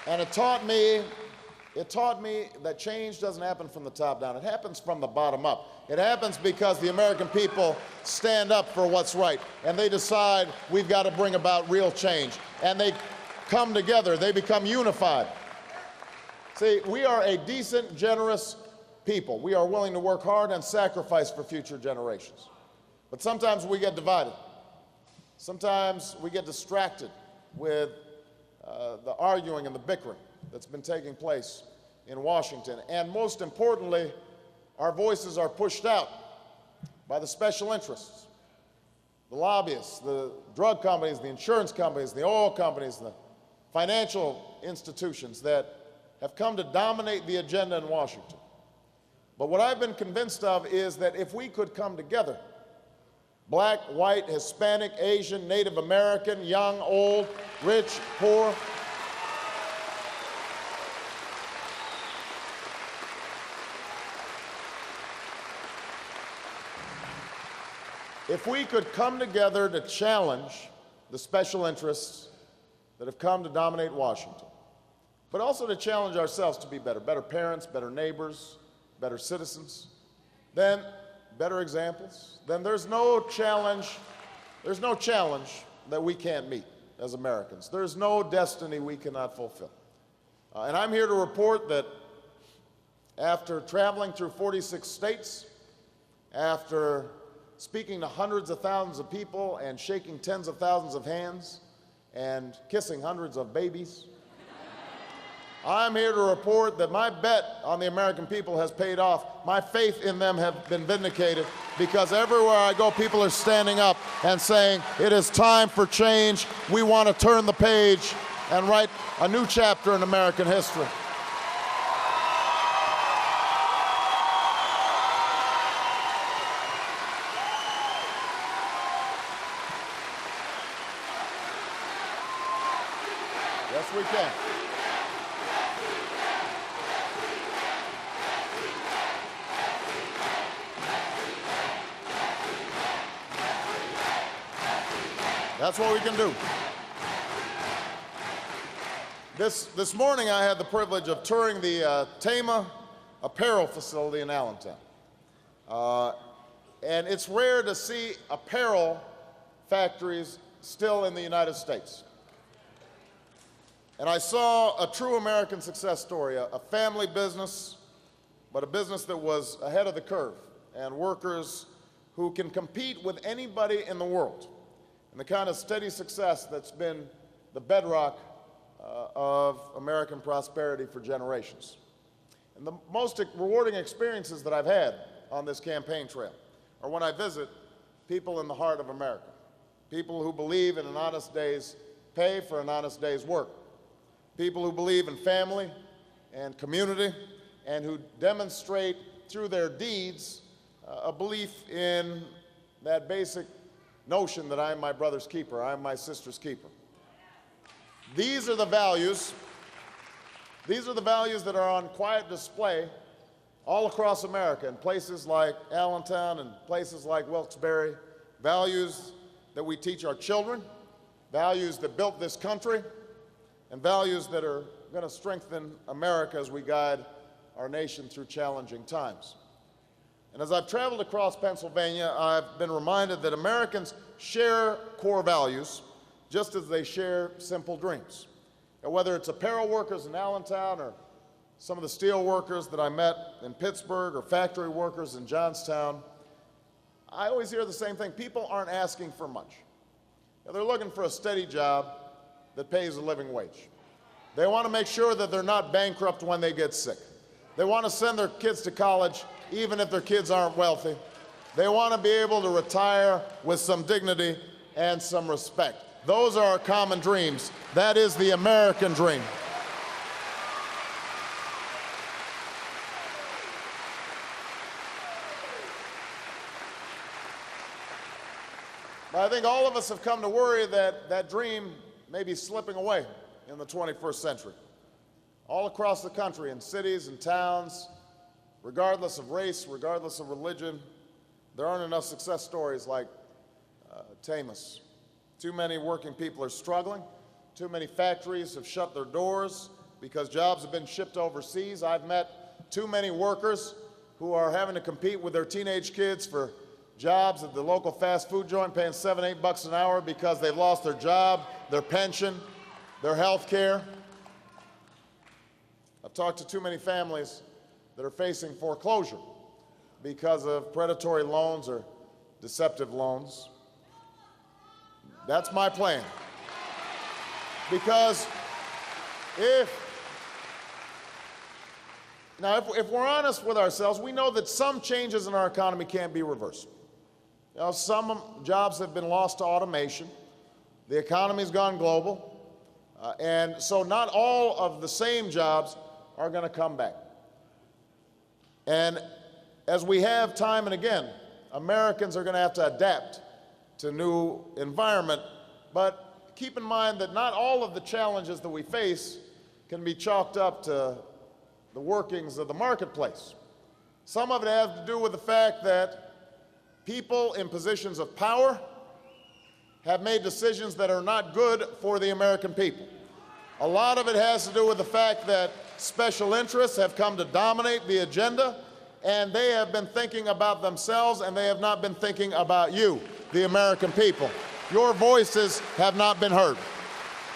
And it taught me that change doesn't happen from the top down. It happens from the bottom up. It happens because the American people stand up for what's right, and they decide we've got to bring about real change. And they come together. They become unified. See, we are a decent, generous people. We are willing to work hard and sacrifice for future generations. But sometimes we get divided. Sometimes we get distracted with the arguing and the bickering that's been taking place in Washington. And most importantly, our voices are pushed out by the special interests, the lobbyists, the drug companies, the insurance companies, the oil companies, the financial institutions that have come to dominate the agenda in Washington. But what I've been convinced of is that if we could come together, black, white, Hispanic, Asian, Native American, young, old, rich, poor, if we could come together to challenge the special interests that have come to dominate Washington, but also to challenge ourselves to be better parents, better neighbors, better citizens, then better examples, then there's no challenge that we can't meet as Americans. There's no destiny we cannot fulfill. And I'm here to report that after traveling through 46 states, after speaking to hundreds of thousands of people and shaking tens of thousands of hands and kissing hundreds of babies, I'm here to report that my bet on the American people has paid off. My faith in them has been vindicated, because everywhere I go, people are standing up and saying, it is time for change. We want to turn the page and write a new chapter in American history. Yes, we can. That's what we can do. This morning I had the privilege of touring the Tama apparel facility in Allentown. And it's rare to see apparel factories still in the United States. And I saw a true American success story, a family business, but a business that was ahead of the curve, and workers who can compete with anybody in the world, and the kind of steady success that's been the bedrock of American prosperity for generations. And the most rewarding experiences that I've had on this campaign trail are when I visit people in the heart of America, people who believe in an honest day's pay for an honest day's work, people who believe in family and community, and who demonstrate through their deeds a belief in that basic notion that I am my brother's keeper, I am my sister's keeper. These are the values that are on quiet display all across America, in places like Allentown and places like Wilkes-Barre, values that we teach our children, values that built this country, and values that are going to strengthen America as we guide our nation through challenging times. And as I've traveled across Pennsylvania, I've been reminded that Americans share core values just as they share simple dreams. And whether it's apparel workers in Allentown, or some of the steel workers that I met in Pittsburgh, or factory workers in Johnstown, I always hear the same thing. People aren't asking for much. They're looking for a steady job that pays a living wage. They want to make sure that they're not bankrupt when they get sick. They want to send their kids to college even if their kids aren't wealthy. They want to be able to retire with some dignity and some respect. Those are our common dreams. That is the American dream. But I think all of us have come to worry that that dream may be slipping away in the 21st century. All across the country, in cities and towns, regardless of race, regardless of religion, there aren't enough success stories like Tama's. Too many working people are struggling. Too many factories have shut their doors. because jobs have been shipped overseas. I've met too many workers who are having to compete with their teenage kids for jobs at the local fast food joint, paying $7, $8 an hour because they've lost their job, their pension, their health care. I've talked to too many families that are facing foreclosure because of predatory loans or deceptive loans. That's my plan. Because if we're honest with ourselves, we know that some changes in our economy can't be reversed. You know, some jobs have been lost to automation. The economy's gone global. And so not all of the same jobs are going to come back. And as we have time and again, Americans are going to have to adapt to new environment. But keep in mind that not all of the challenges that we face can be chalked up to the workings of the marketplace. Some of it has to do with the fact that people in positions of power have made decisions that are not good for the American people. A lot of it has to do with the fact that special interests have come to dominate the agenda, and they have been thinking about themselves, and they have not been thinking about you, the American people. Your voices have not been heard.